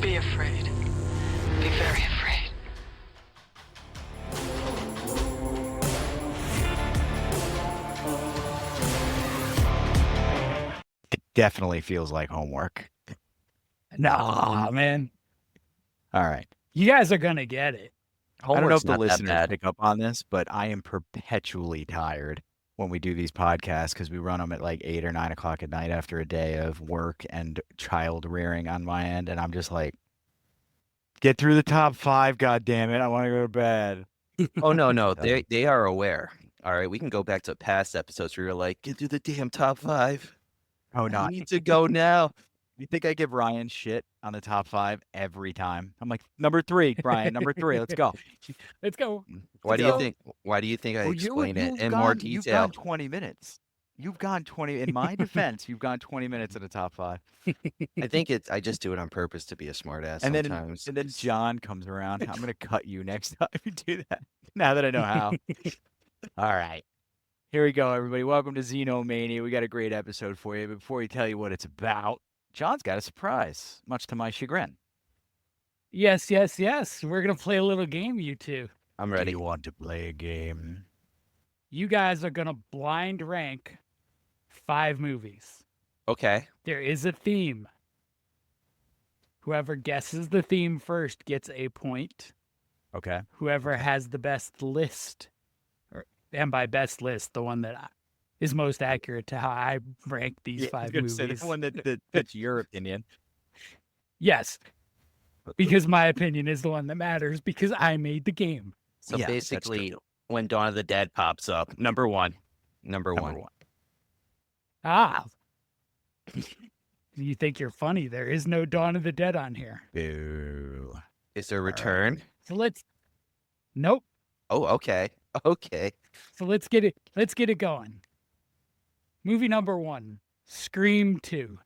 Be afraid. Be very afraid. It definitely feels like homework. Nah, man. All right. You guys are gonna get it. I don't know if Homework's the not that listeners bad. pick up on this, but I am perpetually tired when we do these podcasts because we run them at like 8 or 9 o'clock at night after a day of work and child rearing on my end. And I'm just like, get through the top 5, God damn it. I want to go to bed. Oh no, they are aware. All right, we can go back to past episodes where you're like, get through the damn top 5. Oh, I no. need to go now. You think I give Ryan shit on the top 5 every time? I'm like, number 3, Brian, number 3, let's go. Let's go. Why do go. you think? Why do you think I Well, explain it you've in more gone, You've detail? gone 20 minutes. You've gone 20, in my defense, you've gone 20 minutes in the top 5. I think I just do it on purpose to be a smartass And sometimes. then John comes around. I'm gonna cut you next time you do that. Now that I know how. All right. Here we go, everybody. Welcome to Xenomania. We got a great episode for you. But before we tell you what it's about, John's got a surprise, much to my chagrin. Yes. We're gonna play a little game, you two. I'm Do ready. you want to play a game? You guys are gonna blind rank 5 movies. Okay. There is a theme. Whoever guesses the theme first gets a point. Okay. Whoever has the best list, and by best list, the one that is most accurate to how I rank these 5 movies. Say the one that's your opinion. Yes, because my opinion is the one that matters because I made the game. So Yeah, that's basically, when Dawn of the Dead pops up, number one. Number one. Ah. You think you're funny? There is no Dawn of the Dead on here. Boo. Is there a return? So Nope. Oh, okay. Okay. So let's get it going. Movie number 1, Scream 2.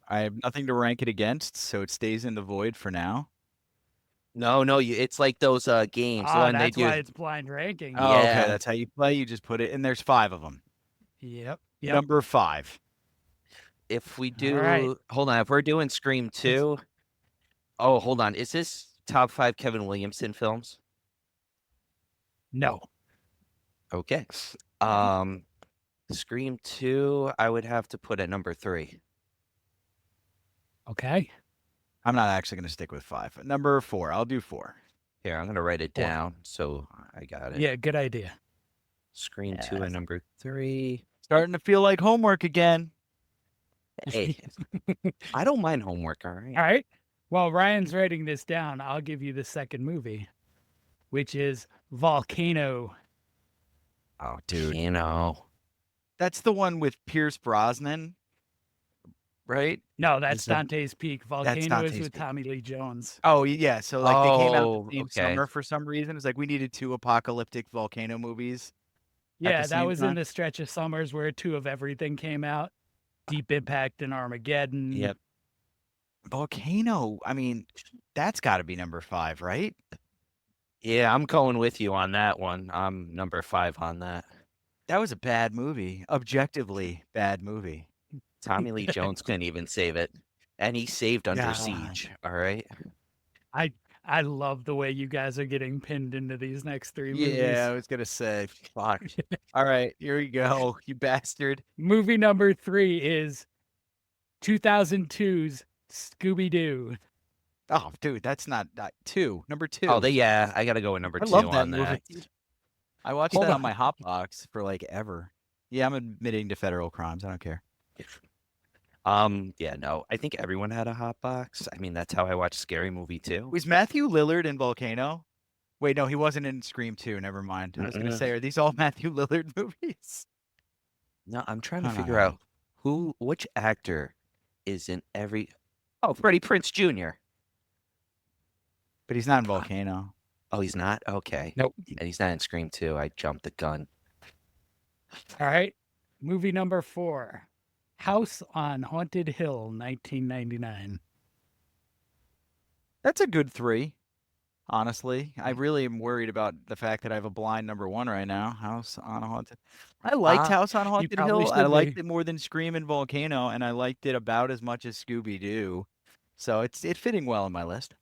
I have nothing to rank it against, so it stays in the void for now. No, it's like those games when That's they do. why it's blind ranking. Oh, okay. Yeah. That's how you play. You just put it, and there's 5 of them. Yep. Number 5. If we do, right. hold on. If we're doing Scream 2, oh, hold on. Is this top 5 Kevin Williamson films? No. Okay. Scream 2, I would have to put at number 3. Okay. I'm not actually going to stick with 5. Number 4. I'll do 4. Here, I'm gonna write it 4. down so I got it. Yeah, good idea. Scream 2 at number 3. Starting to feel like homework again. Hey, I don't mind homework. All right. All right. While Ryan's writing this down, I'll give you the second movie, which is Volcano. Oh, dude. You know. That's the one with Pierce Brosnan, right? No, that's Is that- Dante's Peak. Volcano is Dante's with Peak. Tommy Lee Jones. Oh, yeah. So, like, they came out Oh, the same okay. summer for some reason. It's like we needed 2 apocalyptic volcano movies. Yeah, the that same was time? in the stretch of summers where 2 of everything came out. Deep Impact and Armageddon. Yep. Volcano. I mean, that's got to be number 5, right? Yeah, I'm going with you on that one. I'm number 5 on that. That was a bad movie. Objectively bad movie. Tommy Lee Jones couldn't even save it. And he saved Under God. Siege. All right. I love the way you guys are getting pinned into these next 3 movies. Yeah, I was going to say, fuck. All right, here we go, you bastard. Movie number 3 is 2002's Scooby-Doo. Oh, dude, that's not 2. Number 2. Oh, I got to go with number I 2 love that on that. movie. I watched Hold that on. on my Hotbox for like ever. Yeah, I'm admitting to federal crimes. I don't care. Yeah, no. I think everyone had a hot box. I mean, that's how I watched Scary Movie too. Was Matthew Lillard in Volcano? Wait, no, he wasn't in Scream 2. Never mind. I was going to say, are these all Matthew Lillard movies? No, I'm trying to I don't figure know. out which actor is in every. Oh, Freddie Prinze Jr. But he's not in Volcano. Oh, he's not? Okay. Nope. And he's not in Scream 2. I jumped the gun. All right. Movie number 4, House on Haunted Hill, 1999. That's a good 3. Honestly, I really am worried about the fact that I have a blind number 1 right now. House on Haunted. I liked House on Haunted probably Hill. I should liked be. it more than Scream and Volcano, and I liked it about as much as Scooby Doo. So it's fitting well in my list.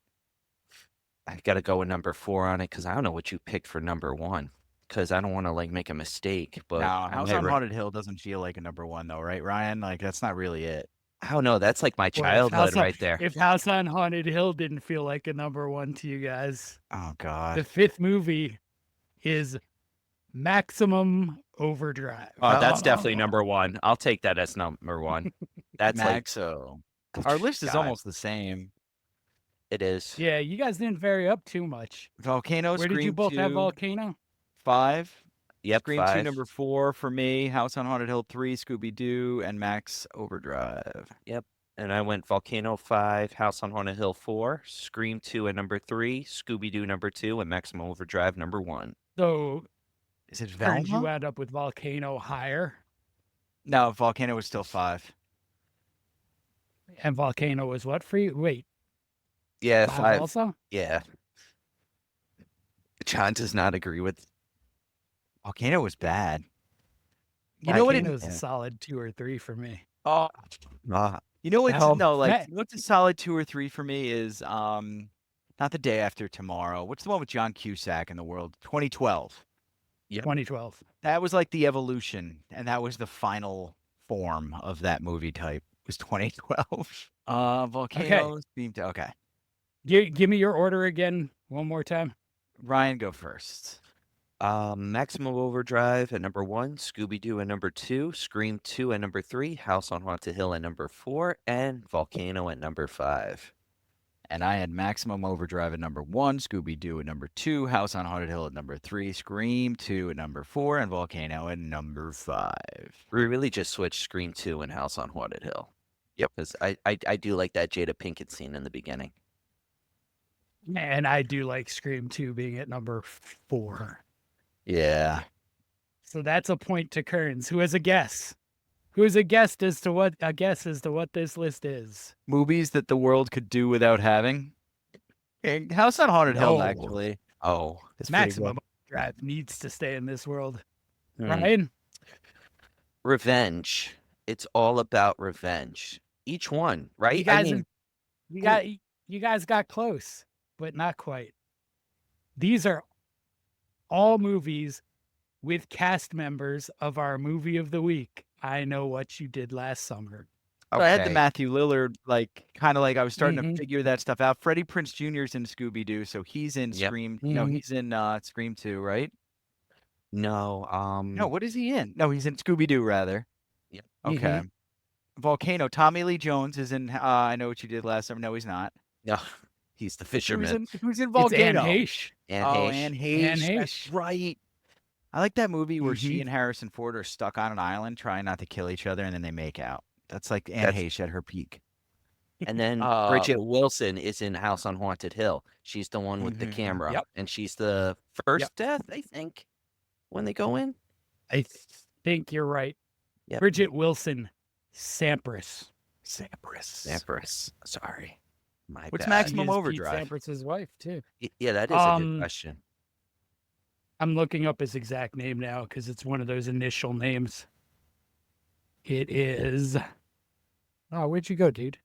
I got to go with number 4 on it because I don't know what you picked for number 1 because I don't want to like make a mistake. But No, I House might on Haunted Hill doesn't feel like a number 1 though, right, Ryan? Like that's not really it. I don't know. That's like my Boy, childhood right there. if House on Haunted Hill didn't feel like a number 1 to you guys, Oh God. the 5th movie is Maximum Overdrive. Oh, that's definitely number 1. I'll take that as number 1. That's Maxo. Our list is God, almost the same. it is. Yeah, you guys didn't vary up too much. Volcano. Where Scream did you both 2, have Volcano? 5. Yep, Scream 2 5. number 4 for me. House on Haunted Hill 3. Scooby Doo and Max Overdrive. Yep. And I went Volcano 5, House on Haunted Hill 4, Scream 2 at number 3, Scooby Doo number 2, and Maximum Overdrive number 1. So, Is it Kearns, you Velma? wound up with Volcano higher, No, Volcano was still 5. and Volcano was what for you? Wait, Yeah, 5 5. also? Yeah. John does not agree with. Volcano was bad. You know what? Volcano is a solid 2 or 3 for me. Oh, Ah, you know what's Hell, no like. Matt- You know what's a solid 2 or 3 for me is not The Day After Tomorrow. What's the one with John Cusack in the world? 2012. Yep. 2012. That was like the evolution, and that was the final form of that movie type. Was 2012. Volcanoes beamed. Okay, Give me your order again one more time. Ryan, go first. Maximum Overdrive at number 1, Scooby Doo at number 2, Scream 2 at number 3, House on Haunted Hill at number 4, and Volcano at number 5. And I had Maximum Overdrive at number 1, Scooby Doo at number 2, House on Haunted Hill at number 3, Scream 2 at number 4, and Volcano at number 5. We really just switched Scream 2 and House on Haunted Hill. Yep, because I do like that Jada Pinkett scene in the beginning. And I do like Scream 2 being at number 4. Yeah. So that's a point to Kearns, who has a guess. Who is a guess as to what this list is. Movies that the world could do without having. House on Haunted Hill, No. actually. Oh, It's pretty Maximum Drive needs to stay in this world. hmm. Ryan? Revenge. It's all about revenge. Each one, right? You guys, you guys got close, but not quite. These are all movies with cast members of our movie of the week. I Know What You Did Last Summer. So I had the Okay. Matthew Lillard, like, kind of like I was starting to Mhm. figure that stuff out. Freddie Prinze Jr.'s in Scooby Doo, so he's in Yep. Scream. No, Mhm. he's in Scream 2, right? No, No, what is he in? No, he's in Scooby Doo, rather. Yep. Okay. Volcano. Tommy Lee Jones is in I Know What You Did Last Summer. No, he's not. no, he's the Who's fisherman. who's in It's Anne Volcano? Heche. And Oh, Heche. Anne Heche. Anne That's Heche. right. I like that movie where she Mhm. and Harrison Ford are stuck on an island trying not to kill each other, and then they make out. That's like Anne That's- Heche at her peak. And then Uh, Bridget Wilson is in House on Haunted Hill. She's the one with the Mhm. camera. Yep. And she's the first death, I think, when they go in. I think you're right. Yep. Bridget Wilson, Sampras. Sampras. Sorry. My What's bad. Maximum He is Overdrive? Pete Sampras' wife, too. Yeah, that is a good question. I'm looking up his exact name now because it's one of those initial names. It is. Oh, where'd you go, dude?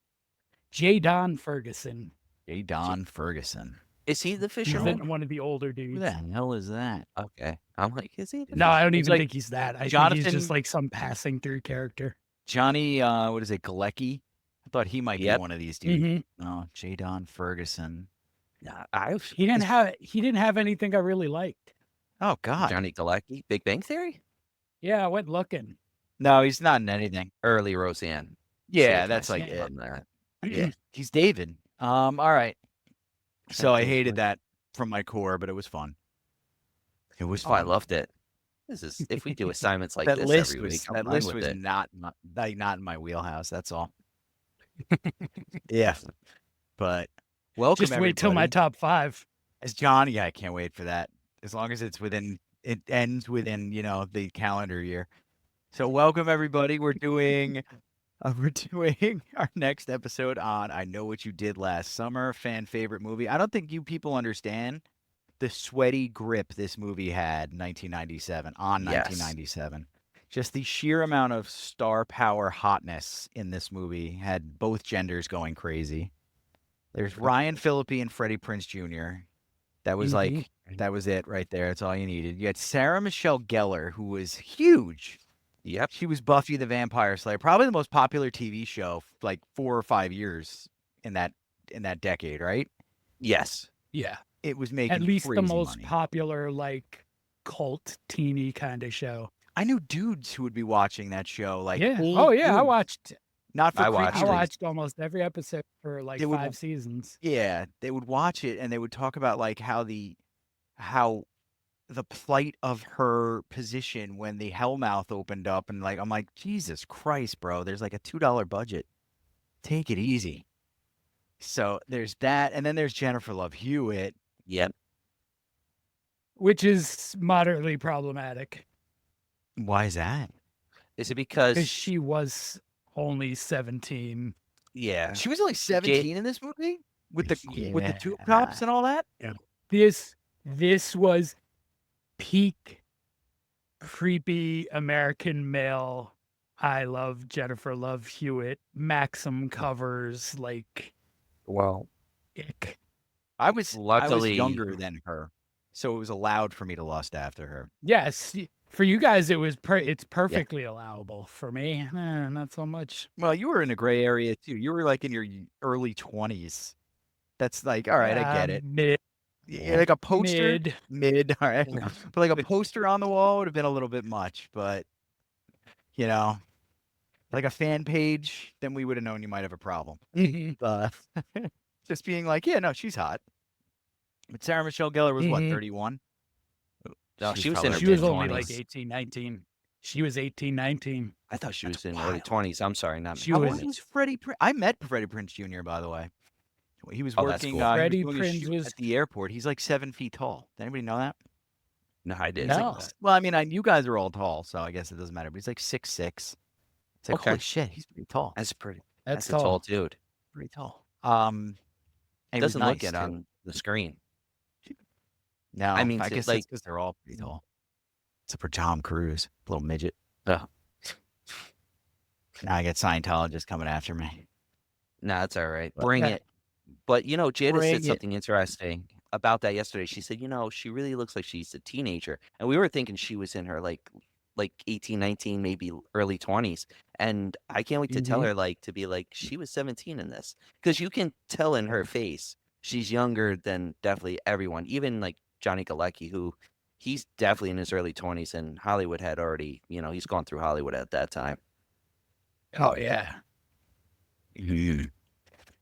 J. Don Ferguson. J. Don Ferguson. Is he the He's fisherman? one of the older Who dudes. the hell is that? Okay. I'm like, is he? The No, I don't It's even like think he's that. I think he's Jonathan- just like some passing through character. Johnny, what is it, Galecki? I thought he might Yep. be one of these dudes. Mhm. Oh, J. Don Ferguson. Nah, He didn't have anything I really liked. Oh, God. Johnny Galecki. Big Bang Theory? Yeah, I went looking. No, he's not in anything. Early Roseanne. Yeah, Saved that's my like skin it. on that. Yeah, he's David. All right. So I That's hated fun. that from my core, but it was fun. It was Oh, I fun. loved it. This is if we do assignments like that this list every was week. I'm that fine list with was it. not in my wheelhouse. That's all. Yeah, but welcome. Just wait till my everybody. top 5. As John. Yeah, I can't wait for that. As long as it's within, it ends within the calendar year. So welcome everybody. We're doing our next episode on I Know What You Did Last Summer, fan favorite movie. I don't think you people understand the sweaty grip this movie had in 1997 on Yes. 1997. Just the sheer amount of star power hotness in this movie had both genders going crazy. There's Ryan Phillippe and Freddie Prinze Jr. That was like that was it right there. That's all you needed. You had Sarah Michelle Gellar, who was huge. Yep. She was Buffy the Vampire Slayer, probably the most popular TV show, like 4 or 5 years in that decade, right? Yes. Yeah. It was making At least the crazy most money. popular, like, cult teeny kind of show. I knew dudes who would be watching that show. Like, Yeah. old Oh, yeah. I dudes. watched. Not for I creepy watched I it. reasons. watched almost every episode for like They would- 5 seasons. Yeah, they would watch it and they would talk about like how the plight of her position when the Hellmouth opened up, and like I'm like, Jesus Christ, bro, there's like a $2 budget. Take it easy. So there's that, and then there's Jennifer Love Hewitt. Yep. Which is moderately problematic Why is that? Is it because because she was only 17. yeah. She was only 17 in this movie with the tube tops and all that. This was peak creepy American male. I love Jennifer Love Hewitt. Maxim covers like Well, ick. I was Luckily- younger than her, so it was allowed for me to lust after her. Yes, for you guys it's perfectly allowable. For me, not so much. Well, you were in a gray area too. You were like in your early 20s. That's like, all right, I get it. Mid. Yeah, like a poster, Mid. all right. But like a poster on the wall would have been a little bit much. But you know, like a fan page, then we would have known you might have a problem. But just being like, yeah, no, she's hot. But Sarah Michelle Gellar was what, 31? No, she was in her She was mid-20s. only like 18, 19. She was 18, 19. I thought she That's was in her early wild. 20s. I'm sorry, not She How was- old was Freddie Prinze? I met Freddie Prinze Jr. by the way. He was Oh, that's working. cool. He Freddie was doing a Prinze shoot was- at the airport. He's like 7 feet tall. Did anybody know that? No, I didn't. No. Well, I mean, you guys are all tall, so I guess it doesn't matter. But he's like 6'6". It's like Okay. holy shit, he's pretty tall. That's pretty. That's That's a tall dude. Pretty tall. It And he was doesn't look nice, it too. on the screen. No, I mean, I to, guess like- it's because they're all pretty tall. Except for Tom Cruise, little midget. Oh. Now I get Scientologists coming after me. No, that's all right. But- Bring Okay. it. But Jada Bring said it. something interesting about that yesterday. She said, she really looks like she's a teenager. And we were thinking she was in her like 18, 19, maybe early 20s. And I can't wait to tell her to be like, she was 17 in this. Because you can tell in her face she's younger than definitely everyone. Even like Johnny Galecki, who he's definitely in his early 20s, and Hollywood had already, he's gone through Hollywood at that time. Oh yeah, Mm-hmm.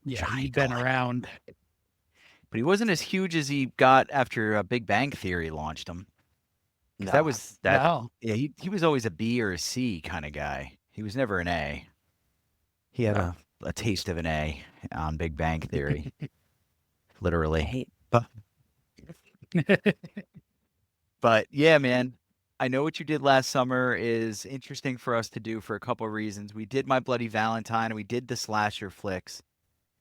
yeah. Johnny He'd been Galecki. around. But he wasn't as huge as he got after Big Bang Theory launched him. 'Cause No, that was that. No. Yeah, he was always a B or a C kind of guy. He was never an A. He had No. a taste of an A on Big Bang Theory, literally. Hey, But yeah, man, I know what you did last summer is interesting for us to do for a couple of reasons. We did My Bloody Valentine and we did the slasher flicks,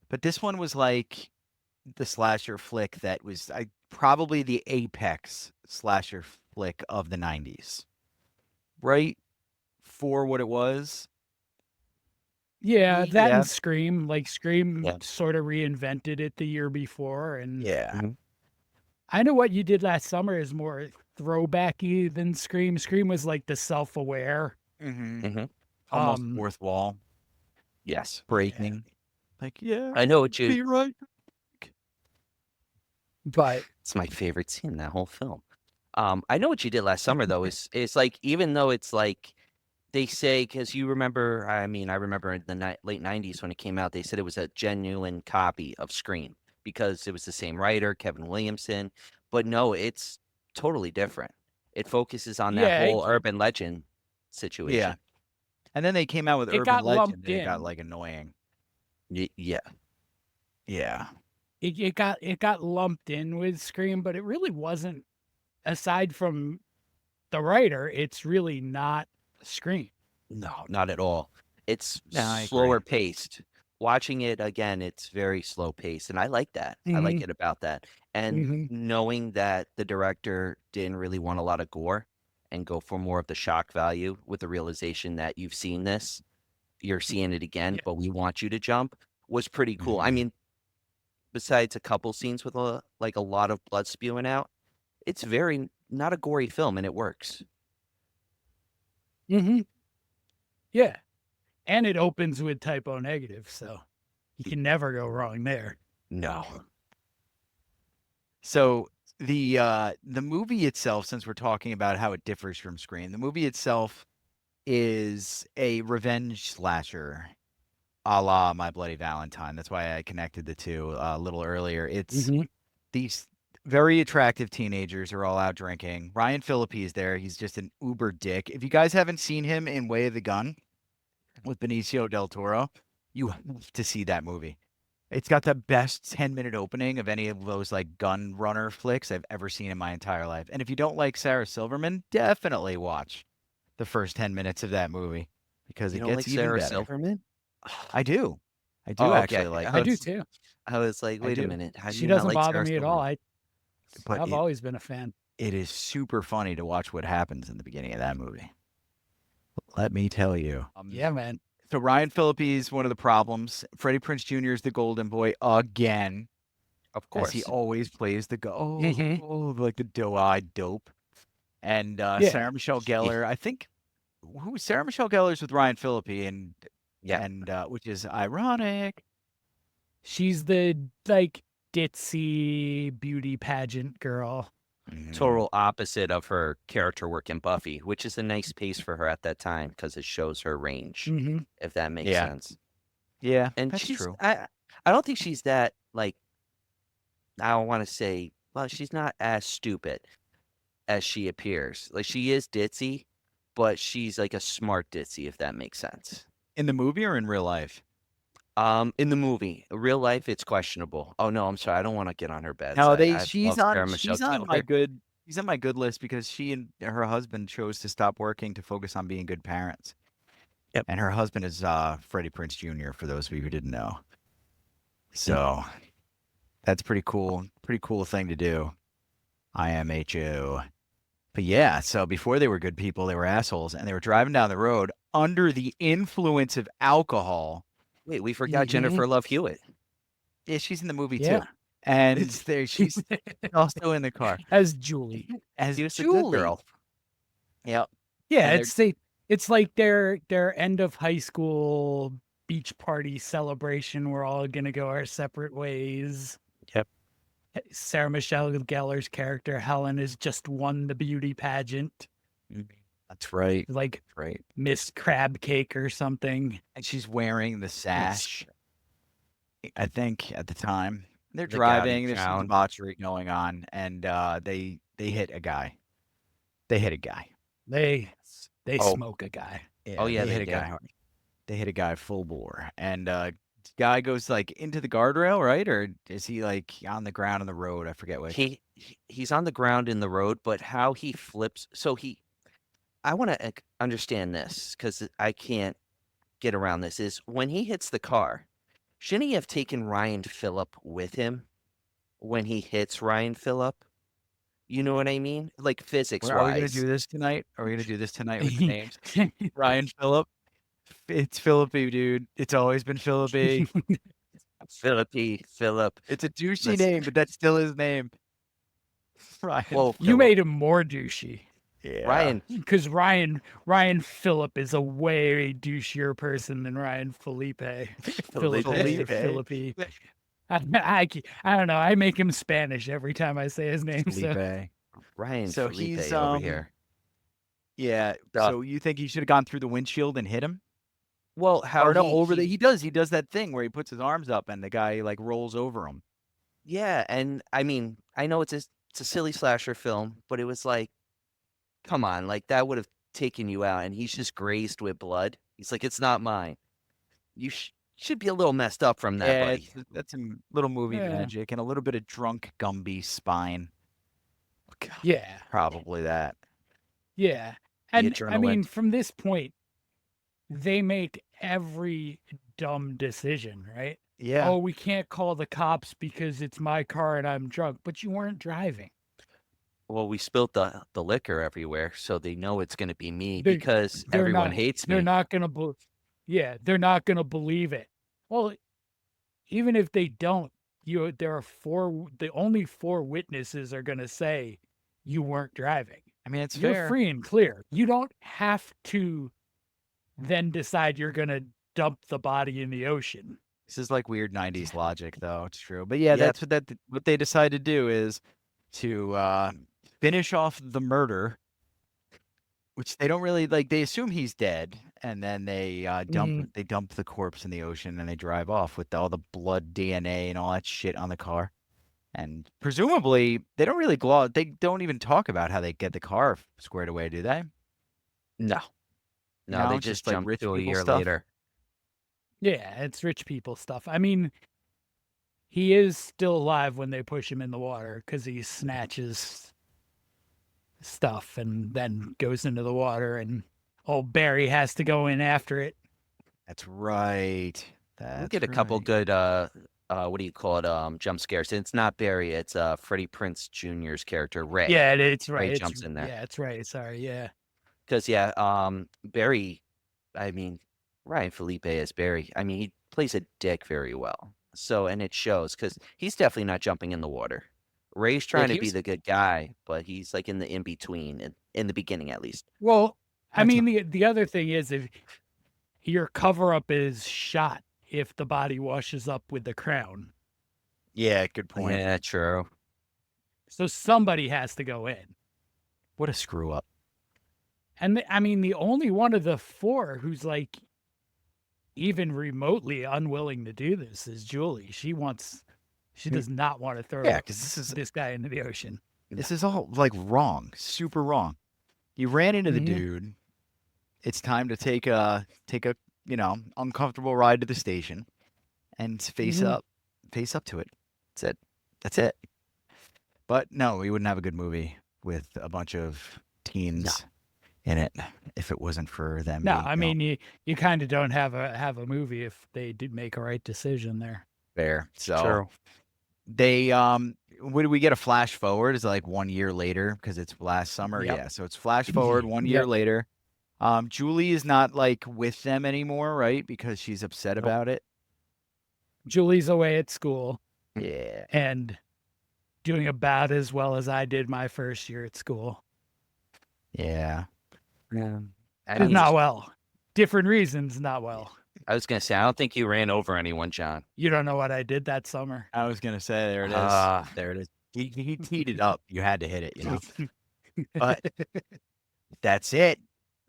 but this one was like the slasher flick that was probably the apex slasher flick of the 90s, right? For what it was. Yeah, that Yeah. and Scream. Like Scream Yeah. sort of reinvented it the year before. And Yeah. I know what you did last summer is more throwbacky than Scream. Scream was like the self-aware. Mm-hmm. Mhm. Almost Um, fourth wall Yes. breaking. Like, yeah, I know what be you. right. But It's my favorite scene in that whole film. I know what you did last summer though. Is like, even though it's like they say, because you remember, I remember in the late 90s when it came out, they said it was a genuine copy of Scream because it was the same writer, Kevin Williamson. But no, it's totally different. It focuses on that Yeah, whole urban legend situation. Yeah. And then they came out with It Urban got Legend lumped and it got in. like annoying. Yeah. Yeah. it got lumped in with Scream, but it really wasn't. Aside from the writer, it's really not Scream. No, not at all. It's No, I agree. slower paced. Watching it again, it's very slow paced, and I like that. I like it about that. And knowing that the director didn't really want a lot of gore and go for more of the shock value with the realization that you've seen this, you're seeing it again, Yeah. but we want you to jump was pretty cool. I Mhm. mean, besides a couple scenes with a lot of blood spewing out, it's very not a gory film, and it works. Mm-hmm. Yeah. And it opens with typo negative, so you can never go wrong there. No. So the movie itself, since we're talking about how it differs from Scream, the movie itself is a revenge slasher, a la My Bloody Valentine. That's why I connected the two a little earlier. It's Mhm. these very attractive teenagers are all out drinking. Ryan Phillippe is there. He's just an uber dick. If you guys haven't seen him in Way of the Gun with Benicio del Toro, you have to see that movie. It's got the best 10-minute opening of any of those like gun runner flicks I've ever seen in my entire life. And if you don't like Sarah Silverman, definitely watch the first 10 minutes of that movie because You it don't gets like even Sarah better. Silverman? I do. I do Oh, actually okay. like I her. do too. I was like, I wait a do. minute. How do She you not doesn't like bother Sarah me at all. Silverman? But I've always been a fan. it is super funny to watch what happens in the beginning of that movie. Let me tell you. Yeah, man. So Ryan Phillippe is one of the problems. Freddie Prinze Jr. is the golden boy again, Of as he course. always plays the Mhm. like the doe-eyed dope. And Yeah. Sarah Michelle Gellar, I think, Sarah Michelle Gellar's with Ryan Phillippe, and Yeah. which is ironic. She's the like ditzy beauty pageant girl. Total opposite of her character work in Buffy, which is a nice pace for her at that time because it shows her range, Mm-hmm. if that makes Yeah. sense. Yeah, And that's she's true. I don't think she's that like I don't want to say well, she's not as stupid as she appears. Like she is ditzy, but she's like a smart ditzy, if that makes sense. In the movie or in real life? In the movie, real life, it's questionable. Oh no, I'm sorry, I don't want to get on her bad No, side. I she's love Sarah on Michelle she's on my Gellar. good she's on my good list because she and her husband chose to stop working to focus on being good parents. Yep. And her husband is Freddie Prinze Jr. for those of you who didn't know. So that's pretty cool. Pretty cool thing to do. IMHO. But yeah, so before they were good people, they were assholes, and they were driving down the road under the influence of alcohol. Wait, we forgot Mhm. Jennifer Love Hewitt. Yeah, she's in the movie Yeah. too. And she's also in the car As Julie. as She was the Julie. good girl. Yep. Yeah, And it's like their end of high school beach party celebration. We're all gonna go our separate ways. Yep. Sarah Michelle Gellar's character Helen has just won the beauty pageant, That's right. like That's right. Miss Crab Cake or something. And she's wearing the sash, I think, at the time. They're The driving, gaudy there's some gown. debauchery going on, and they hit a guy. They hit a guy. They Oh. smoke a guy. Oh, yeah, they they hit a did. guy hard. They hit a guy full bore, and guy goes like into the guardrail, right? Or is he like on the ground on the road? I forget which. He's on the ground in the road, but how he flips. So I want to understand this because I can't get around this. Is when he hits the car, shouldn't he have taken Ryan Phillip with him when he hits Ryan Phillip? You know what I mean? Like physics Are we gonna wise. do this tonight? Are we gonna do this tonight with the names? Ryan Phillip. It's Phillippe, dude. It's always been Phillippe. Phillip. It's a douchey Listen. name, but that's still his name. Ryan. Well, You made him more douchey. Yeah. Ryan. Because Ryan Phillip is a way douchier person than Ryan Felipe. Philippe. I don't know. I make him Spanish every time I say his name. So. Felipe. Ryan So Felipe he's over here. Yeah. Duh. So you think he should have gone through the windshield and hit him? Well, how Or no, he he does that thing where he puts his arms up and the guy like rolls over him. Yeah, and I mean, I know it's a silly slasher film, but it was like, come on, like that would have taken you out, and he's just grazed with blood. He's like, it's not mine. You should be a little messed up from that, buddy. That's some little movie Yeah. magic and a little bit of drunk Gumby spine. Yeah. Probably that. Yeah. And I mean, adrenaline. from this point, they make every dumb decision, right? Yeah. Oh, we can't call the cops because it's my car and I'm drunk, but you weren't driving. Well, we spilt the liquor everywhere, so they know it's going to be me They're- because they're everyone not- hates me. They're not going to they're not going to believe it. Well, even if they don't, there are the only 4 witnesses are going to say you weren't driving. I mean, it's You're fair. free and clear. You don't have to then decide you're going to dump the body in the ocean. This is like weird 90s logic, though. It's true. But yeah, Yep. that's what they decide to do is to finish off the murder, which they don't really like. They assume he's dead, and then they dump the corpse in the ocean, and they drive off with all the blood, DNA, and all that shit on the car. And presumably, they don't really They don't even talk about how they get the car squared away, do they? No. No, No, they it's just just, like, jumped rich to a people year stuff? later. Yeah, it's rich people stuff. I mean, he is still alive when they push him in the water because he snatches stuff and then goes into the water, and old Barry has to go in after it. That's right. We That's get a couple right. good what do you call it? Jump scares. It's not Barry, it's Freddie Prinze Jr.'s character, Ray. Yeah, it's right. Ray It's, jumps in there. yeah, it's right. Sorry. Yeah. Because Barry, I mean, Ryan Felipe as Barry, I mean, he plays a dick very well. So, and it shows because he's definitely not jumping in the water. Ray's trying to he be was- the good guy, but he's like in the in between, in the beginning at least. Well, I That's mean, the other thing is if your cover up is shot if the body washes up with the crown. Yeah, good point. Yeah, true. So somebody has to go in. What a screw up. And I mean, the only one of the 4 who's like even remotely unwilling to do this is Julie. She does not want to throw Yeah, because this guy into the ocean. this is all like wrong, super wrong. You ran into the Mhm. dude. It's time to take a uncomfortable ride to the station, and face Mhm. up to it. That's it. That's it. But no, we wouldn't have a good movie with a bunch of teens in it if it wasn't for them. No, being I mean you kind of don't have a movie if they did make a right decision there. fair. So True. they would we get a flash forward? Is it like 1 year later because it's last summer? Yep. Yeah, so it's flash forward 1 year Yep. later. Julie is not like with them anymore, right? Because she's upset Nope. about it. Julie's away at school Yeah. and doing about as well as I did my first year at school. Yeah. Yeah. It's not well. Different reasons, not well. I was gonna say, I don't think you ran over anyone, John. You don't know what I did that summer. I was gonna say there it is. Ah. There it is. He teed it up. You had to hit it, you know. But that's it.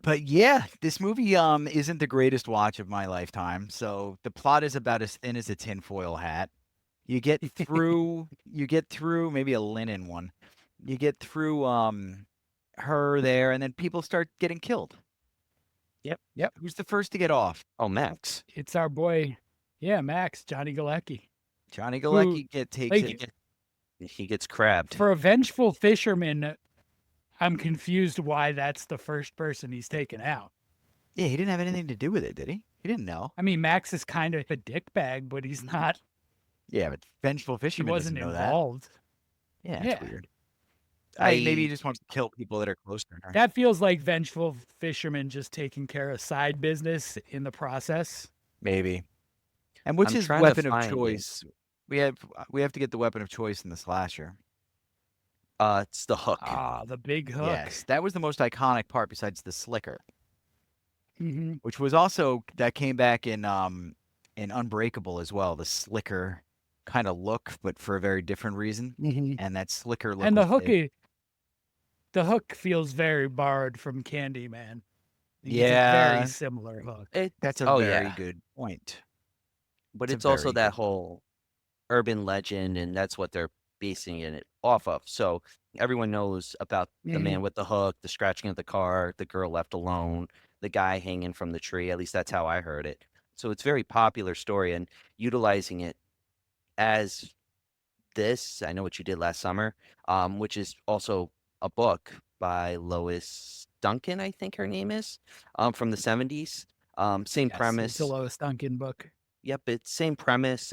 But yeah, this movie isn't the greatest watch of my lifetime. So the plot is about as thin as a tinfoil hat. You get through maybe a linen one. You get through her there, and then people start getting killed. Yep. Who's the first to get off? Oh, Max. It's our boy, Max, Johnny Galecki. Johnny Galecki takes like- it. He gets crabbed. For a vengeful fisherman, I'm confused why that's the first person he's taken out. Yeah, he didn't have anything to do with it, did he? He didn't know. I mean, Max is kind of a dickbag, but he's not. Yeah, but vengeful He fisherman wasn't doesn't know that. involved. Yeah, Yeah. it's weird. Maybe he just wants to kill people that are close to her. That feels like vengeful fisherman just taking care of side business in the process. Maybe. And what's I'm his trying to weapon of find it. choice? We have to get the weapon of choice in the slasher. It's the hook. Ah, the big hook. Yes, that was the most iconic part besides the slicker, hmm which was also that came back in Unbreakable as well. The slicker kind of look, but for a very different reason. hmm And that slicker look. And the was big. the hook feels very borrowed from Candyman. It's a Yeah. very similar hook. That's a Oh, very yeah. good point. But It's a it's also very that good whole urban legend, and that's what they're basing it off of. So everyone knows about the Mhm. man with the hook, the scratching of the car, the girl left alone, the guy hanging from the tree. At least that's how I heard it. So it's a very popular story, and utilizing it as this, I know what you did last summer, which is also a book by Lois Duncan, I think her name is, from the 70s. Same Yes, premise. It's a Lois Duncan book. Yep, it's same premise.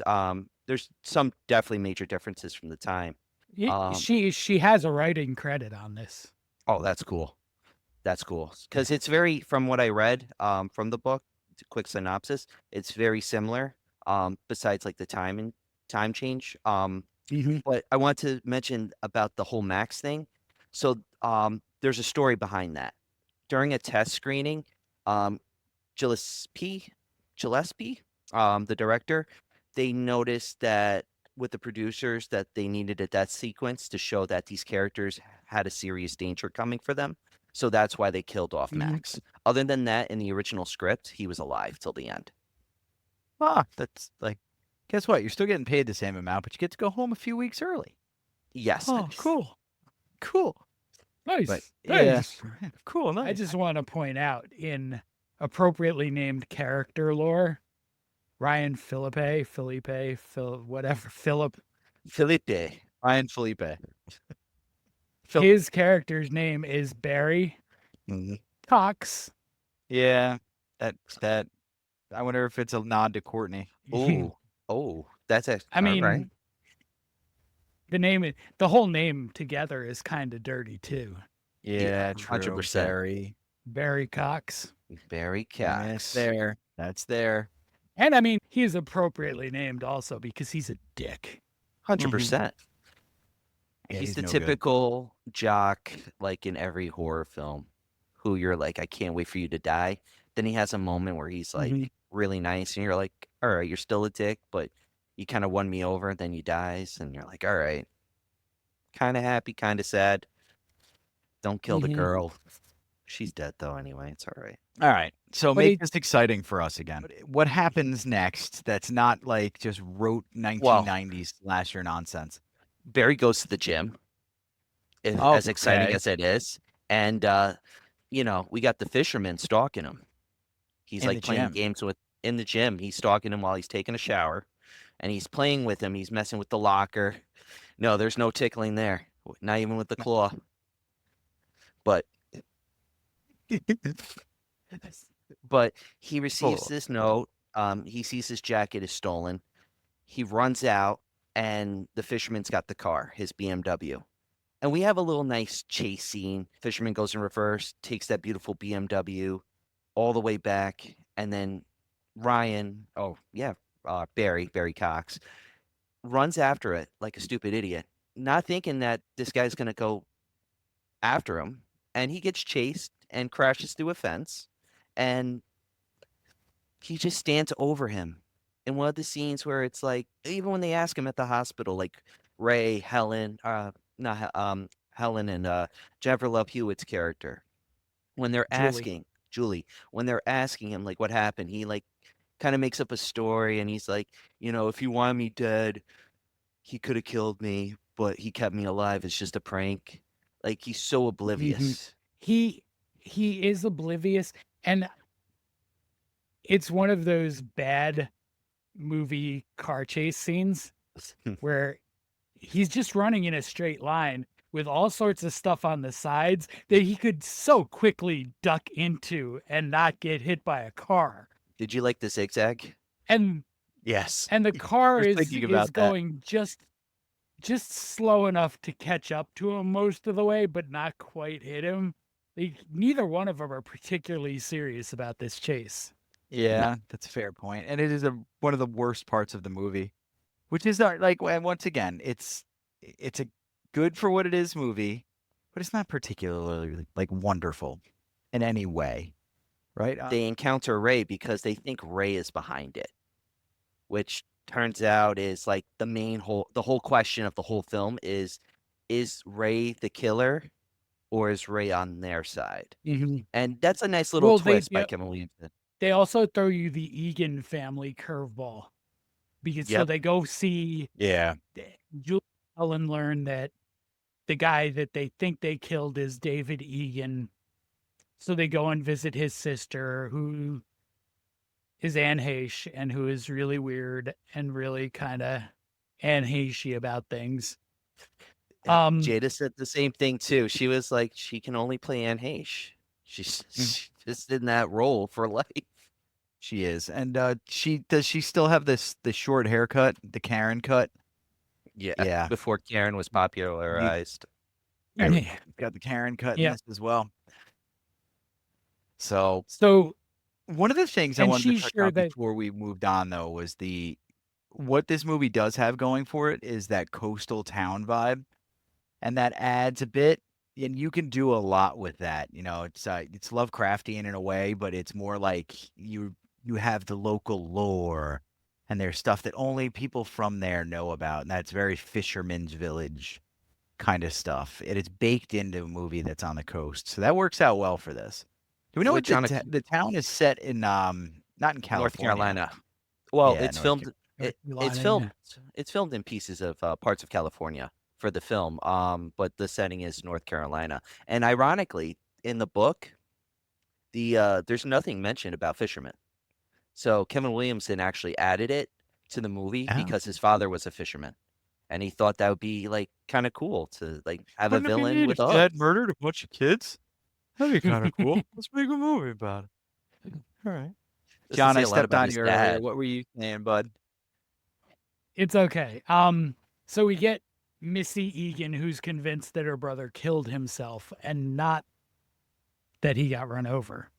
There's some definitely major differences from the time. She has a writing credit on this. Oh, that's cool. That's cool because it's very, from what I read, from the book, it's a quick synopsis. It's very similar. Besides like the time and time change. Mhm. But I want to mention about the whole Max thing. So there's a story behind that. During a test screening, um, Gillespie, Gillespie, the director, they noticed that with the producers that they needed a death sequence to show that these characters had a serious danger coming for them. So that's why they killed off Mhm. Max. Other than that, in the original script, he was alive till the end. Ah, that's like, guess what? You're still getting paid the same amount, but you get to go home a few weeks early. Yes. Oh, cool. Cool. Nice. But yeah, Nice. cool. I Nice. just want to point out in appropriately named character lore, Ryan Philippe, whatever, Philip, Felipe. Ryan Felipe. Phil- his character's name is Barry Mhm. Cox. Yeah, that. I wonder if it's a nod to Courtney. Oh, that's a. I all mean, right. the whole name together is kind of dirty too. Yeah, true. 100%. Barry. Barry Cox. Barry Yeah, it's Cox. there. That's there. And I mean, he's appropriately named also because he's a dick. 100%. Yeah, He's the no good. typical jock, like in every horror film, who you're like, I can't wait for you to die. Then he has a moment where he's like Mhm. really nice, and you're like, all right, you're still a dick, but you kind of won me over. Then he dies, and you're like, all right, kind of happy, kind of sad. Don't kill the Mhm. girl. She's dead though, anyway. It's all right. All right. So But make it- this exciting for us again. What happens next that's not like just rote 1990s slasher nonsense? Barry goes to the gym, as exciting Okay. as it is, and we got the fisherman stalking him. He's In like the playing gym. games with in the gym. He's stalking him while he's taking a shower, and he's playing with him. He's messing with the locker. No, there's no tickling there, not even with the claw. But he receives Cool. this note. He sees his jacket is stolen. He runs out, and the fisherman's got the car, his BMW. And we have a little nice chase scene. Fisherman goes in reverse, takes that beautiful BMW all the way back, and then Barry Cox, runs after it like a stupid idiot, not thinking that this guy's going to go after him. And he gets chased and crashes through a fence, and he just stands over him. In one of the scenes where it's like, even when they ask him at the hospital, like Ray, Helen, not Helen and Jennifer Love Hewitt's character, when they're asking Julie, when they're asking him like what happened, he like kind of makes up a story, and he's like, if you want me dead, he could have killed me, but he kept me alive. It's just a prank. Like he's so oblivious. He is oblivious, and it's one of those bad movie car chase scenes where he's just running in a straight line with all sorts of stuff on the sides that he could so quickly duck into and not get hit by a car. Did you like the zigzag? And Yes. the car was is thinking about that. going just slow enough to catch up to him most of the way, but not quite hit him. Neither one of them are particularly serious about this chase. Yeah, that's a fair point. And it is one of the worst parts of the movie, which is like, and once again, it's a good for what it is movie, but it's not particularly like wonderful in any way, right? They encounter Ray because they think Ray is behind it, which turns out is like the whole question of the whole film is Ray the killer, or is Ray on their side? Mm-hmm. And that's a nice little twist by Kevin Williamson. They also throw you the Egan family curveball because so they go see Julie and Helen learn that the guy that they think they killed is David Egan. So they go and visit his sister, who is Anne Heche, and who is really weird and really kind of Anne Heche about things. Jada said the same thing too. She was like, she can only play Anne Heche. She's just in that role for life. She is. And does she still have the short haircut, the Karen cut? Yeah. Before Karen was popularized. Got the Karen cut in this as well. So So one of the things I and wanted to she's touch sure on that- before we moved on though was what this movie does have going for it is that coastal town vibe, and that adds a bit. And you can do a lot with that. It's Lovecraftian in a way, but it's more like you have the local lore, and there's stuff that only people from there know about, and that's very fisherman's village kind of stuff. It's baked into a movie that's on the coast, so that works out well for this. Do we know Which what on the town is set in? Not in California. North Carolina. Well, Yeah, it's North filmed. North It's Carolina, filmed. It's filmed in pieces of parts of California for the film. But the setting is North Carolina. And ironically, in the book, there's nothing mentioned about fishermen. So Kevin Williamson actually added it to the movie Oh. because his father was a fisherman, and he thought that would be like kind of cool to like have Wouldn't a it be villain neat with if a you hook. had murdered a bunch of kids? That'd be kind of cool. Let's make a movie about it. All right. Doesn't John, say I a lot stepped about on his you earlier. dad. What were you saying, bud? It's okay. So we get Missy Egan, who's convinced that her brother killed himself and not that he got run over.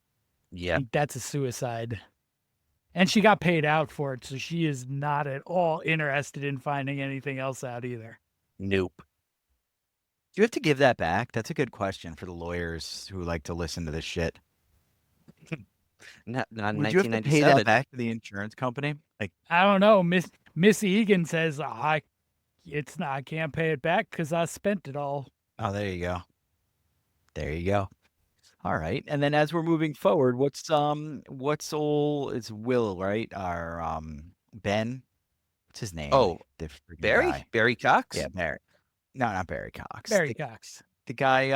Yeah. That's a suicide. And she got paid out for it, so she is not at all interested in finding anything else out either. Nope. Do you have to give that back? That's a good question for the lawyers who like to listen to this shit. Not in Would you have to pay that 1997. back to the insurance company? Like, I don't know. Miss Egan says I can't pay it back because I spent it all. oh, there you go. There you go. All right. And then as we're moving forward, what's it's Will, right? Our Ben. What's his name? Oh, The freaking Barry? guy. Barry Cox? Yeah, Barry. No, not Barry Cox. Barry Cox. The guy,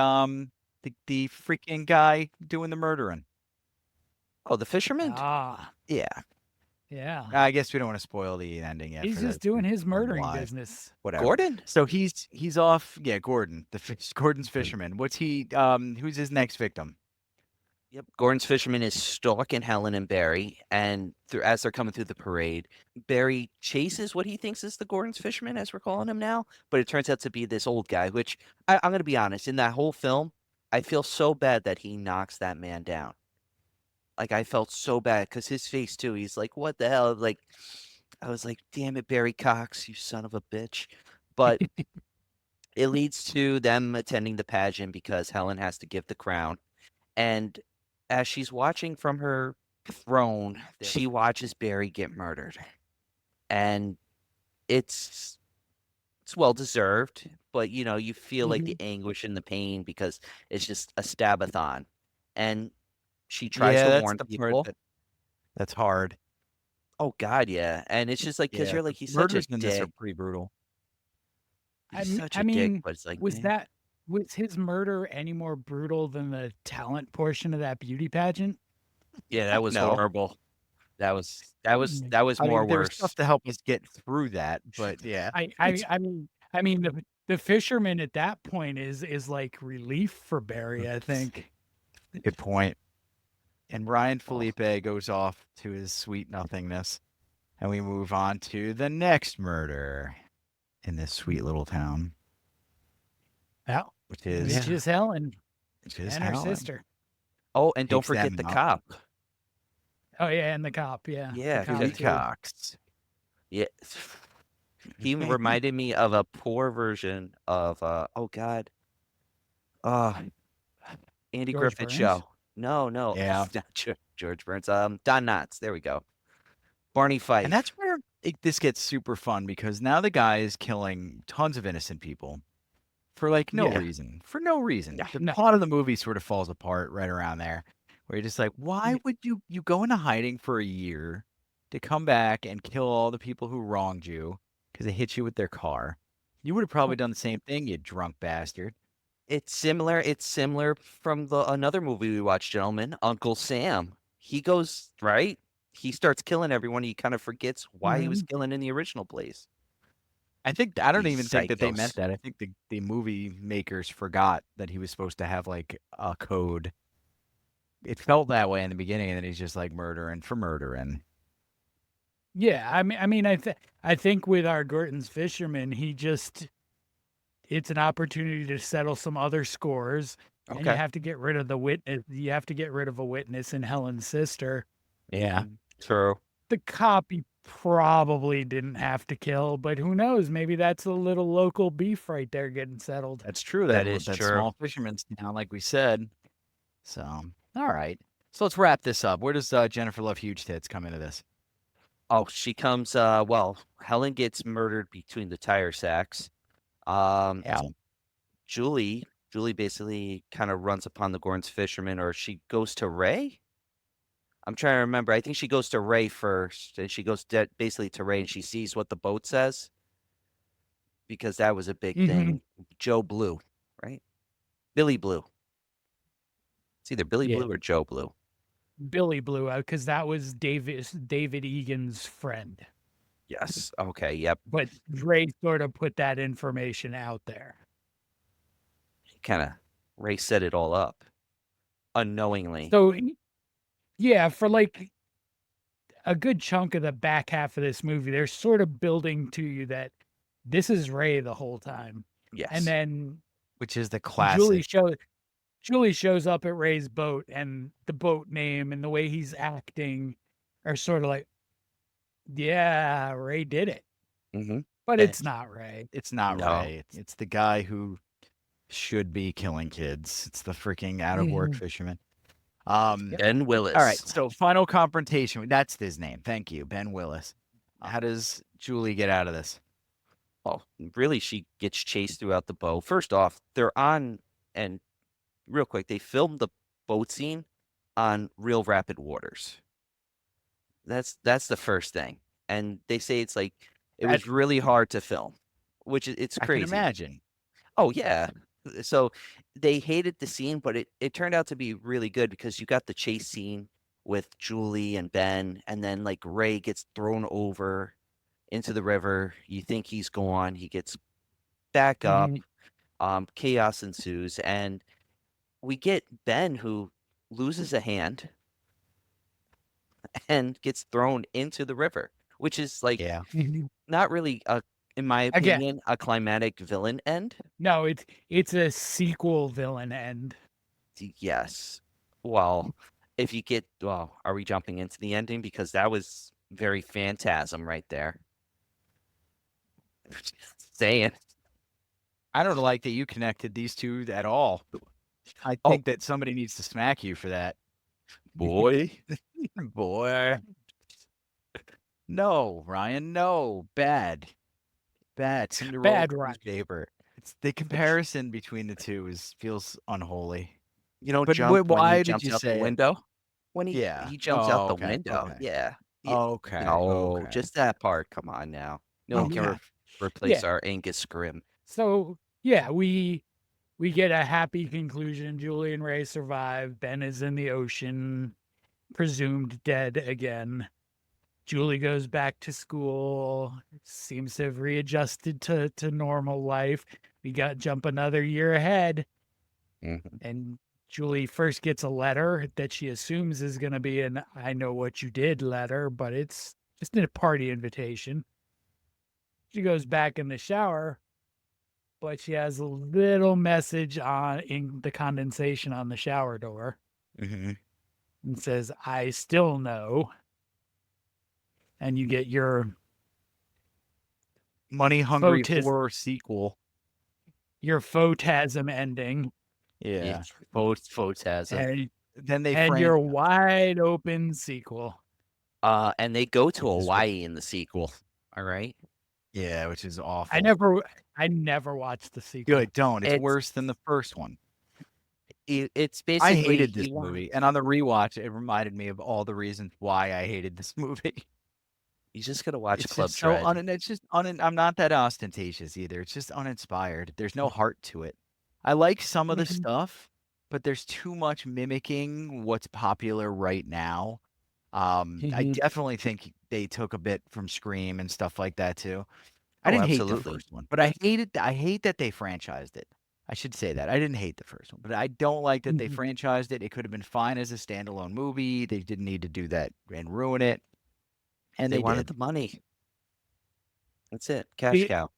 the freaking guy doing the murdering. Oh, the fisherman? Ah, Yeah. yeah. I guess we don't want to spoil the ending yet. He's for just the doing people his who are murdering alive. business. Whatever. Gordon? So he's off. Yeah, Gordon. Gordon's fisherman. What's he? Who's his next victim? Yep. Gordon's fisherman is stalking Helen and Barry, and as they're coming through the parade, Barry chases what he thinks is the Gordon's fisherman, as we're calling him now, but it turns out to be this old guy, which I'm going to be honest, in that whole film, I feel so bad that he knocks that man down. Like, I felt so bad because his face, too, he's like, what the hell? Like, I was like, damn it, Barry Cox, you son of a bitch. But it leads to them attending the pageant because Helen has to give the crown. And as she's watching from her throne, she watches Barry get murdered. And it's well deserved, but you feel like the anguish and the pain because it's just a stabathon. And she tries Yeah, to that's warn the people. part that's hard. Oh God, yeah. And it's just like because Yeah, you're like, he's such a murders in this are dick. pretty brutal. He's such I a dick, mean, but it's like, was man. his murder any more brutal than the talent portion of that beauty pageant? Yeah, that was No. horrible. That was I more mean, there was worse. stuff to help us get through that, but yeah. I mean the fisherman at that point is like relief for Barry, I think. Good point. And Ryan Felipe goes off to his sweet nothingness, and we move on to the next murder in this sweet little town, Yeah. which is Which is Helen which is and her Helen. sister. Oh, and don't Takes forget them the out. cop. Oh yeah, and the cop, yeah. Yeah, the cop Billy too. Cox. Yeah. He reminded me of a poor version of oh God. Andy George Griffith Burns? show. No, Yeah. not George Burns. Don Knotts. There we go. Barney Fife. And that's where this gets super fun because now the guy is killing tons of innocent people for like no Yeah. reason. For no reason. Yeah, The no. plot of the movie sort of falls apart right around there, where you're just like, why would you go into hiding for a year to come back and kill all the people who wronged you because they hit you with their car? You would have probably done the same thing, you drunk bastard. It's similar. It's similar from another movie we watched, gentlemen. Uncle Sam. He goes right. He starts killing everyone. He kind of forgets why he was killing in the original place. I don't These even think that they meant psychos. that. I think the movie makers forgot that he was supposed to have like a code. It felt that way in the beginning, and then he's just like murdering for murdering. Yeah, I think with our Gordon's fisherman, it's an opportunity to settle some other scores, and you Okay. have to get rid of the witness. You have to get rid of a witness in Helen's sister. Yeah. True. the cop he probably didn't have to kill, but who knows? Maybe that's a little local beef right there getting settled. That's true. That That is that true. small fisherman's town, like we said. So, all right. So let's wrap this up. Where does Jennifer Love Huge Tits come into this? Oh, she comes. Well, Helen gets murdered between the tire sacks. Yeah. Julie basically kind of runs upon the Gorns fisherman, or she goes to Ray. I'm trying to remember. I think she goes to Ray first, and she goes basically to Ray, and she sees what the boat says, because that was a big Mhm. thing. Joe Blue, right? Billy Blue. It's either Billy Yeah. Blue or Joe Blue. Billy blew out because that was David Egan's friend. Yes. Okay. Yep. But Ray sort of put that information out there. Kind of Ray set it all up unknowingly. So, yeah, for like a good chunk of the back half of this movie, they're sort of building to you that this is Ray the whole time. Yes. And then Which is the classic. Julie shows up at Ray's boat, and the boat name and the way he's acting are sort of like, yeah, Ray did it. Mm-hmm. But Eh, it's not Ray. It's not No. Ray. It's the guy who should be killing kids. It's the freaking out of work Mhm. fisherman. Ben Willis. All right. So final confrontation. That's his name. Thank you, Ben Willis. How does Julie get out of this? Oh, really? She gets chased throughout the boat. First off, they're on, and real quick, they filmed the boat scene on real rapid waters. That's the first thing, and they say it's like it was really hard to film, which it's I crazy. can imagine. Oh yeah. So they hated the scene, but it turned out to be really good because you got the chase scene with Julie and Ben, and then like Ray gets thrown over into the river. You think he's gone. He gets back up. Chaos ensues, and we get Ben who loses a hand and gets thrown into the river, which is like Yeah. not really in my Again. opinion, a climatic villain end. No, it's a sequel villain end. Yes. Well, are we jumping into the ending? Because that was very Phantasm right there. Saying. I don't like that you connected these two at all. I Oh. think that somebody needs to smack you for that. Boy. Boy. No, Ryan, no. Bad. Somebody roll Bad, the Ryan. newspaper. It's the comparison between the two feels unholy. You don't But jump when why he did jumps you out say the it? window? When he Yeah. jumps out the Okay, window. okay. Yeah. Okay. No, okay. just that part. Come on now. No one can Yeah. replace Yeah. our Angus Scrim. So yeah, we get a happy conclusion. Julie and Ray survive. Ben is in the ocean, presumed dead again. Julie goes back to school, seems to have readjusted to normal life. We got jump another year ahead, Mhm. and Julie first gets a letter that she assumes is going to be an "I know what you did" letter, but it's just a party invitation. She goes back in the shower, but she has a little message in the condensation on the shower door Mm-hmm. and says, "I still know." And you get your Money Hungry Photis- 4 sequel. your photasm ending, Yeah. Phantasm. and, Then they and frame your wide open sequel. And they go to Which is Hawaii in the sequel. All right. Yeah, which is awful. I never watched the sequel. Good, don't. It's It's- worse than the first one. It's basically I hated this you want- movie, and on the rewatch, it reminded me of all the reasons why I hated this movie. You just gotta watch It's Club just so Dread. it's just I'm not that ostentatious either. It's just uninspired. There's no heart to it. I like some of the Mhm. stuff, but there's too much mimicking what's popular right now. I Mhm. definitely think they took a bit from Scream and stuff like that too. I Oh, didn't hate the absolutely. first one, but I hate that they franchised it. I should say that. I didn't hate the first one, but I don't like that they Mhm. franchised it. It could have been fine as a standalone movie. They didn't need to do that and ruin it. And They they wanted did. the money. That's it. Cash The- cow.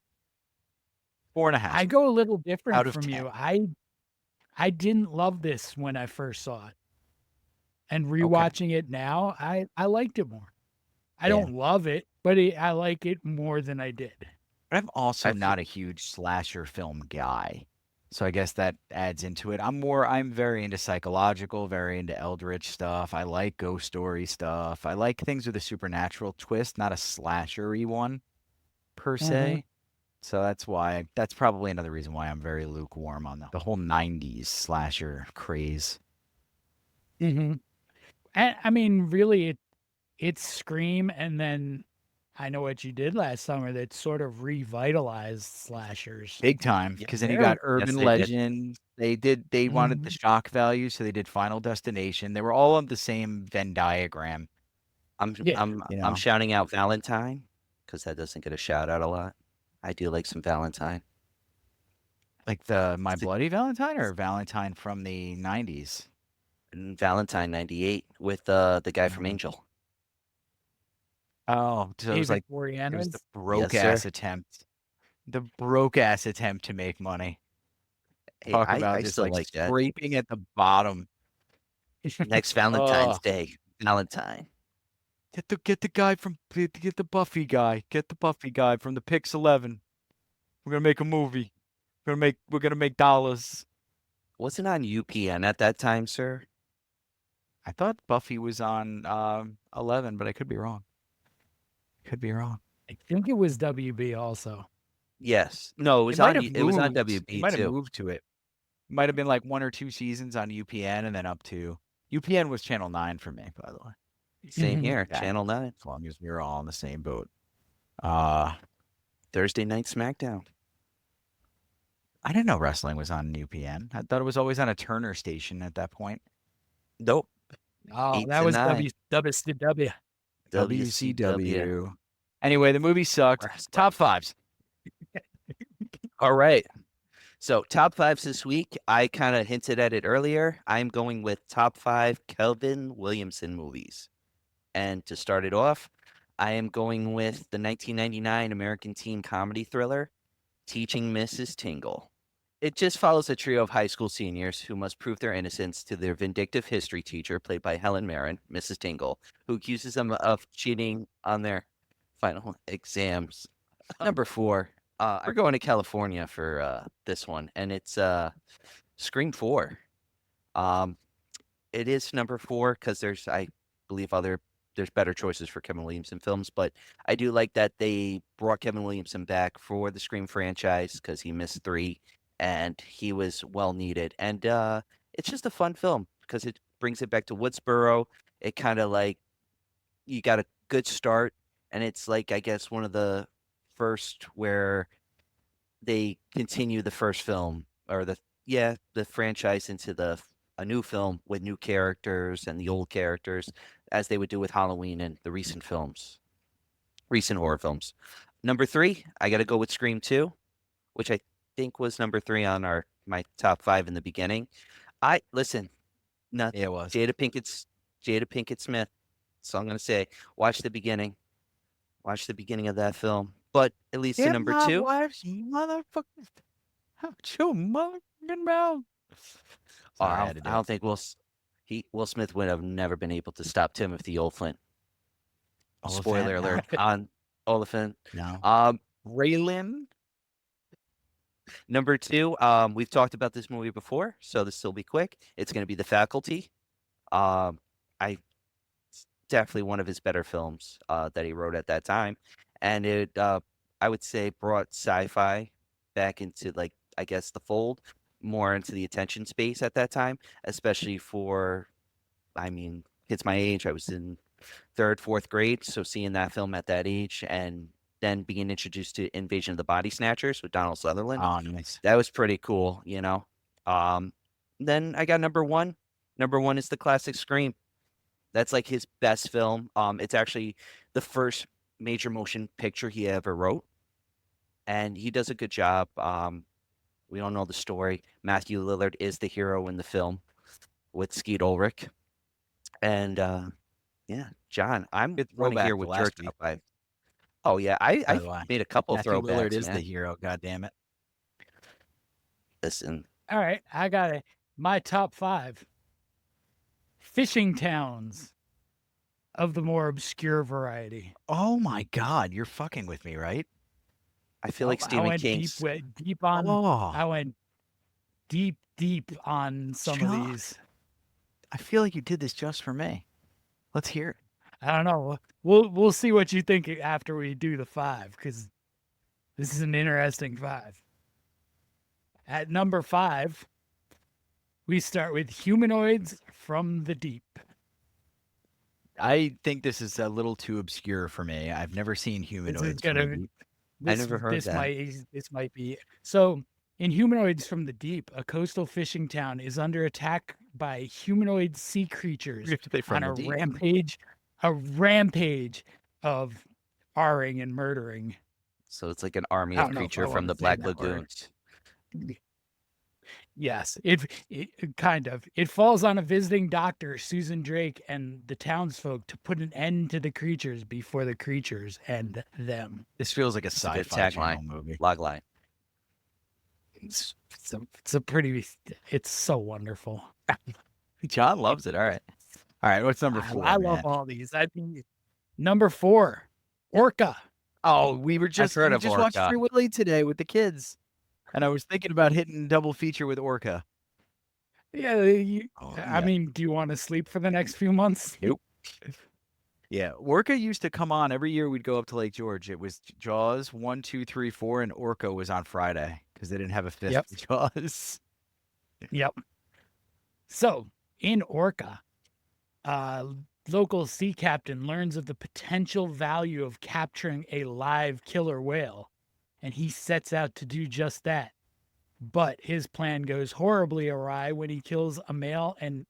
4.5. I go a little different Out of from 10. you. I didn't love this when I first saw it, and rewatching it now, I liked it more. I don't love it, but I like it more than I did. But I'm also I feel- not a huge slasher film guy. So I guess that adds into it. I'm very into psychological, very into eldritch stuff. I like ghost story stuff. I like things with a supernatural twist, not a slasher-y one per se. So that's probably another reason why I'm very lukewarm on the whole 90s slasher craze. Mm-hmm. And I mean, really, it's Scream, and then I Know What You Did Last Summer that sort of revitalized slashers. Big time, Yeah, because then you They're- got Urban they did. Legend. They wanted the shock value, so they did Final Destination. They were all on the same Venn diagram. Yeah. I'm shouting out Valentine because that doesn't get a shout out a lot. I do like some Valentine. Like the My It's the- Bloody Valentine or Valentine from the 90s? Valentine '98 with the guy from Mhm. Angel. Oh, so it was David like it was the Boreanaz. broke Yes, sir. ass attempt. The broke ass attempt to make money. Hey, Talk I about just still like like that. scraping at the bottom. Next Valentine's Oh, Day, Valentine. get the guy from get the Buffy guy. Get the Buffy guy from the Pix 11. We're gonna make a movie. We're gonna make dollars. Wasn't on UPN at that time, sir. I thought Buffy was on 11, but I could be wrong. Could be wrong. I think it was WB also. Yes. No, It might have it was on moved. It WB might have too. moved to it. Might have been like 1 or 2 seasons on UPN and then up to UPN was Channel 9 for me, by the way. Same Mhm. here, Yeah. Channel 9, As long as we were all on the same boat. Thursday Night SmackDown. I didn't know wrestling was on UPN. I thought it was always on a Turner station at that point. Nope. Oh, 8 that to was 9. WCW. WCW. Anyway, the movie sucked. Wrestling. Top fives. All right. So top fives this week. I kind of hinted at it earlier. I'm going with top 5 Kelvin Williamson movies. And to start it off, I am going with the 1999 American teen comedy thriller, Teaching Mrs. Tingle. It just follows a trio of high school seniors who must prove their innocence to their vindictive history teacher, played by Helen Mirren, Mrs. Tingle, who accuses them of cheating on their final exams. Number 4, we're going to California for this one, and it's Scream 4. It is number 4 because I believe, there's better choices for Kevin Williamson films, but I do like that they brought Kevin Williamson back for the Scream franchise because he missed 3 and he was well needed. And it's just a fun film because it brings it back to Woodsboro. It kind of like you got a good start, and it's like I guess one of the first where they continue the first film or the franchise into a new film with new characters and the old characters, as they would do with Halloween and the recent horror films. Number 3, I got to go with Scream 2, which I think was number 3 on my top 5 in the beginning. Listen, Yeah, it was. Jada Pinkett Smith. So I'm gonna say, watch the beginning of that film. But at least the number 2. Wife's motherfucker. Shut your motherfucking mouth. Sorry, I had to do I it. don't think Will Smith would have never been able to stop Timothy Olyphant. Oliphant, Spoiler no. alert on Olyphant. No. Raylan. Number 2, we've talked about this movie before, so this will be quick. It's going to be The Faculty. It's definitely one of his better films that he wrote at that time, and it I would say brought sci-fi back into, like, I guess, the fold, more into the attention space at that time, especially for, I mean, kids my age. I was in 3rd, 4th grade, so seeing that film at that age and then being introduced to Invasion of the Body Snatchers with Donald Sutherland, Oh, nice. that was pretty cool, you know. Then I got number 1. Number 1 is the classic Scream. That's like his best film. It's actually the first major motion picture he ever wrote, and he does a good job. We don't know the story. Matthew Lillard is the hero in the film with Skeet Ulrich. And yeah, John, I'm Good want to throwback hear to what your last week, top 5. Oh yeah, by I've the way. made a couple Matthew Lillard throwbacks, is the man. hero, goddammit. Listen, All right, I got it. My top 5. Fishing towns. of the more obscure variety. Oh my God, you're fucking with me, right? I feel like I Stephen went King's. deep on. I Oh, went deep on some of John, these. I feel like you did this just for me. Let's hear it. I don't know. We'll see what you think after we do the 5, because this is an interesting 5. At number 5, we start with Humanoids from the Deep. I think this is a little too obscure for me. I've never seen This is Humanoids from the gonna. Deep. I never heard that. This might be so. In Humanoids from the Deep, a coastal fishing town is under attack by humanoid sea creatures They from on the a deep. rampage of R-ing and murdering. So it's like an army I of don't know if I creature from wanna the say Black that word. Lagoon. Yes, it kind of. It falls on a visiting doctor, Susan Drake, and the townsfolk to put an end to the creatures before the creatures end them. This feels like a It's a good sci-fi tagline. channel movie. Logline. It's so wonderful. John loves it. All right. What's number 4? I love all these. I think number 4, Orca. Oh, we heard of just watched Orca. Free Willy today with the kids, and I was thinking about hitting double feature with Orca. Yeah, I mean, do you want to sleep for the next few months? Nope. Yeah, Orca used to come on every year. We'd go up to Lake George. It was Jaws 1, 2, 3, 4, and Orca was on Friday because they didn't have a fifth Yep. for Jaws. Yep. So in Orca, local sea captain learns of the potential value of capturing a live killer whale, and he sets out to do just that. But his plan goes horribly awry when he kills a male and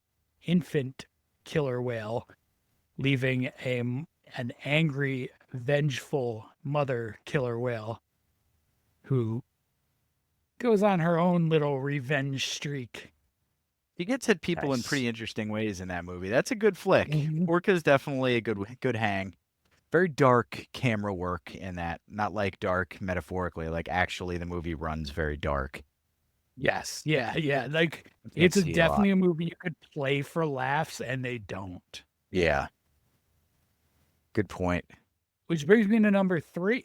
infant killer whale, leaving an angry, vengeful mother killer whale who goes on her own little revenge streak. He gets hit people in Nice. pretty interesting ways in that movie. That's a good flick. Mhm. Orca's definitely a good hang. Very dark camera work in that. Not like dark metaphorically, like actually the movie runs very dark. Yes, yeah. Like You can't it's see a lot. definitely a movie you could play for laughs, and they don't. Yeah. Good point. Which brings me to number 3,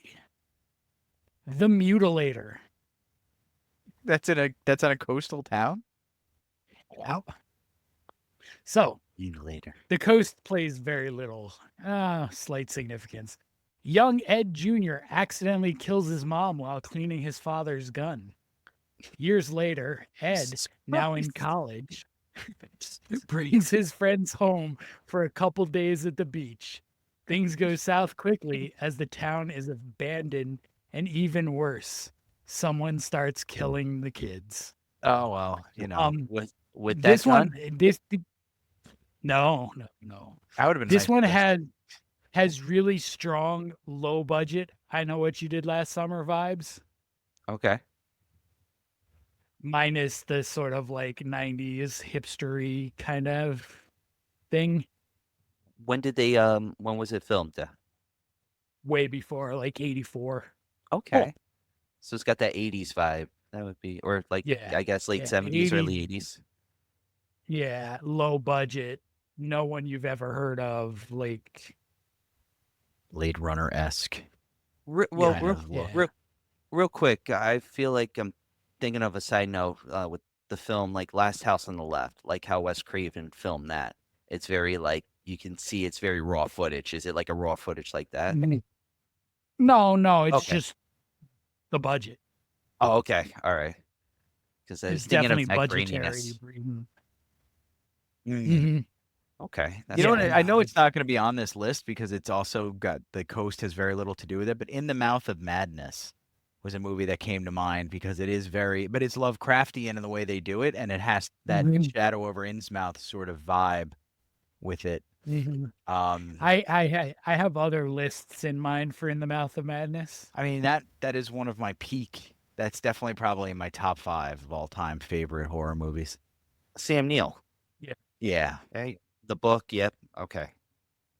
The Mutilator. That's on a coastal town? Yep. So Mutilator. the coast plays very little, slight significance. Young Ed Jr. accidentally kills his mom while cleaning his father's gun. Years later, Ed, now in college, brings his friends home for a couple days at the beach. Things go south quickly as the town is abandoned, and even worse, someone starts killing the kids. Oh well, With that This one, gun? no. that would have been This nice. one has really strong low budget. I Know What You Did Last Summer vibes, Okay. minus the sort of like 90s hipstery kind of thing. When was it filmed? Way before, like 84. Okay. So it's got that 80s vibe. That would be, or like, Yeah, I guess late yeah, 70s, early 80s. 80s. Yeah, low budget. No one you've ever heard of. Like, Blade Runner-esque. Well, kind real, of look. real quick, I feel like I'm thinking of a side note with the film, like Last House on the Left, like how Wes Craven filmed that. It's very like, you can see it's very raw footage. Is it like a raw footage like that? no, it's Okay. just the budget. Oh, okay. All right. Because I was It's thinking definitely of that budgetary. graininess. Mhm. Okay. You know what? Yeah, I know no, it's not going to be on this list because it's also got the coast has very little to do with it. But In the Mouth of Madness was a movie that came to mind because it is but it's Lovecraftian in the way they do it, and it has that Mhm. Shadow over Innsmouth sort of vibe with it. I have other lists in mind for In the Mouth of Madness. I mean that is one of my peak. That's definitely probably in my top 5 of all time favorite horror movies. Sam Neill. Yeah, Hey, the book. Yep. Okay.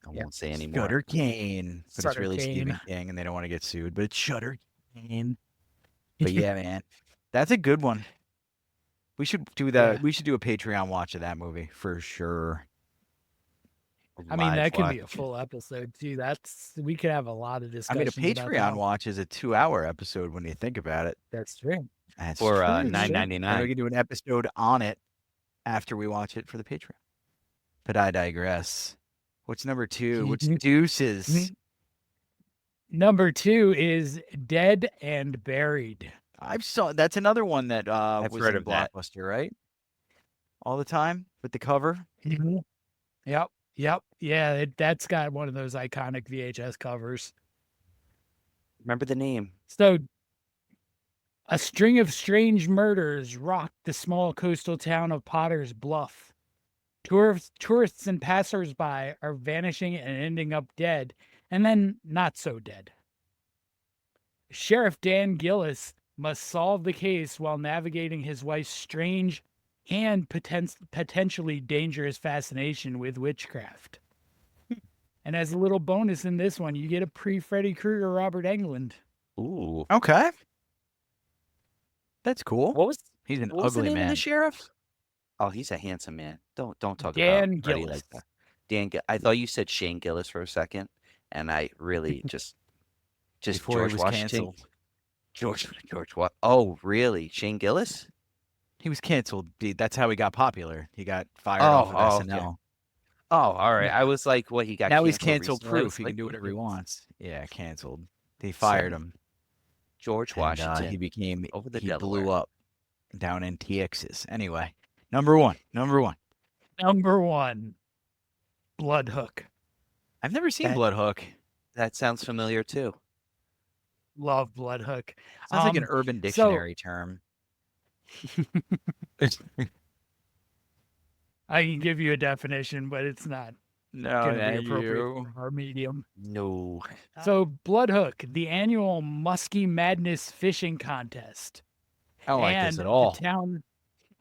I Yep. won't say anymore. Shutter Kane, but it's Sutter really Stephen Kane. King, and they don't want to get sued. But it's Shutter Kane. But yeah, man, that's a good one. We should do that. Yeah. We should do a Patreon watch of that movie for sure. I mean, that Live could be a watch. full episode too. We could have a lot of I discussions mean, a about Patreon that. watch is a 2-hour episode when you think about it. That's true. That's For true. It's true. And we $9.99. can do an episode on it after we watch it for the Patreon. But I digress. What's number 2? What's deuces? Number 2 is Dead and Buried. That's another one that I've was heard in of that. Blockbuster, right? All the time with the cover. Yep. Yeah, that's got one of those iconic VHS covers. Remember the name? So, a string of strange murders rocked the small coastal town of Potter's Bluff. Tourists and passersby are vanishing and ending up dead, and then not so dead. Sheriff Dan Gillis must solve the case while navigating his wife's strange and potentially dangerous fascination with witchcraft. And as a little bonus in this one, you get a pre-Freddy Krueger Robert Englund. Ooh. Okay. That's cool. He's an What was the ugly name of man. the sheriff? Oh, he's a handsome man. Don't talk Dan about Freddy Gillis. like that. I thought you said Shane Gillis for a second, and I really just Before George he was Washington. canceled. George what? Oh, really? Shane Gillis? He was canceled. That's how he got popular. He got fired Oh, off of okay. SNL. Oh, all right. I was like, what? He got Now he's canceled canceled recently? I proof. was He like, can do whatever he wants. Yeah, canceled. They So, fired him. George And Washington. he became over the he Delaware. blew up down in Texas. Anyway, number one. Number 1, Blood Hook. I've never seen That- Blood Hook. That sounds familiar too. Love Blood Hook. Sounds like an Urban Dictionary term. I can give you a definition, but it's not No, going to be thank appropriate you. for our medium. No. So, Blood Hook, the annual Muskie Madness fishing contest. I don't like this And at all.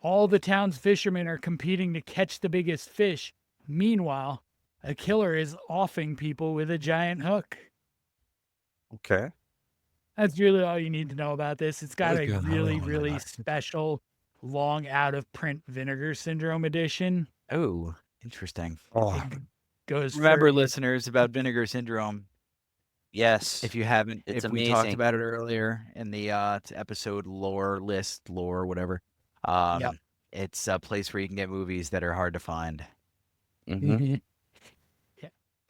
all the town's fishermen are competing to catch the biggest fish. Meanwhile, a killer is offing people with a giant hook. Okay. That's really all you need to know about this. It's got a Okay. really, really special long out of print Vinegar Syndrome edition. Oh, interesting. It goes Remember, for, listeners, about Vinegar Syndrome. Yes. If you haven't, It's if we talked amazing. about it earlier in the episode lore, whatever. Yep. It's a place where you can get movies that are hard to find. Mm-hmm.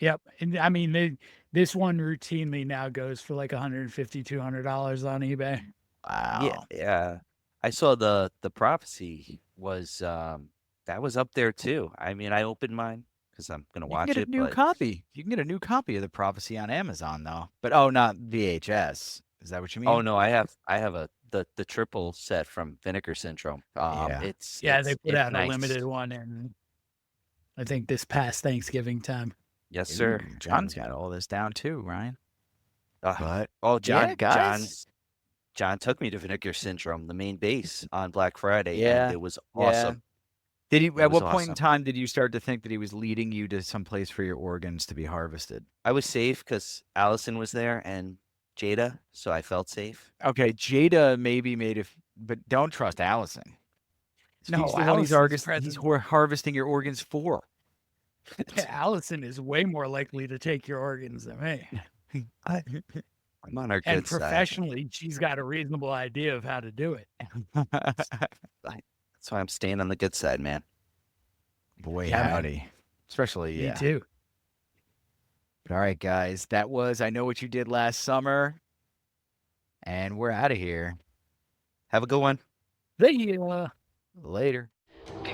Yep. And I mean, this one routinely now goes for like $150, $200 on eBay. Wow. Yeah. I saw the prophecy was that was up there too. I mean, I opened mine because I'm gonna You can watch get a it. new But copy. You can get a new copy of the Prophecy on Amazon, though. But not VHS. Is that what you mean? oh no, I have the triple set from Vinegar Syndrome. Yeah. They put out nice. a limited one, and I think this past Thanksgiving time. Yes, sir. Ooh, John's got all this down too, Ryan. But But John, guys. John took me to Vinegar Syndrome, the main base, on Black Friday. Yeah, And it was awesome. Did he? It At was what point in awesome. time did you start to think that he was leading you to some place for your organs to be harvested? I was safe because Allison was there and Jada, so I felt safe. Okay, Jada maybe but don't trust Allison. No, He's the one Allison's he's harvesting your organs for. Allison is way more likely to take your organs than me. I'm on our good And side. professionally, she's got a reasonable idea of how to do it. That's why I'm staying on the good side, man. Boy, Yeah, man. howdy. Especially, Me yeah. too. All right, guys. That was I Know What You Did Last Summer. And we're out of here. Have a good one. They, Later. Be